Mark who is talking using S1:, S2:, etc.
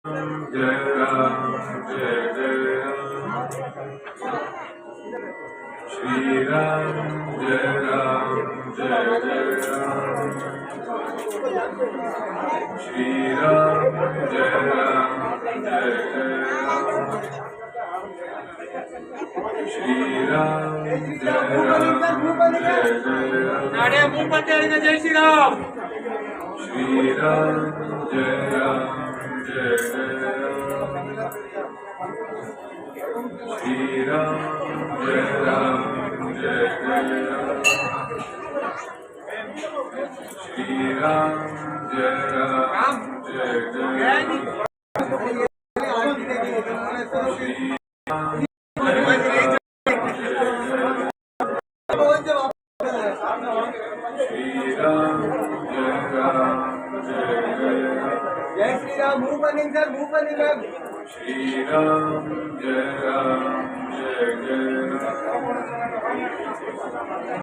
S1: जय राम जय जय राम श्री राम जय राम जय जय राम श्री राम जय राम जय जय राम श्री राम जय राम जय जय राम
S2: जय श्री राम
S1: श्री राम जय राम जय जय राम श्री राम जय राम जय जय राम श्री राम जय राम जय जय राम श्री राम श्री राम जय राम जय जय राम
S2: जय श्री राम मुंह बंद सर मुंह बंद
S1: श्री राम जय राम जय जय राम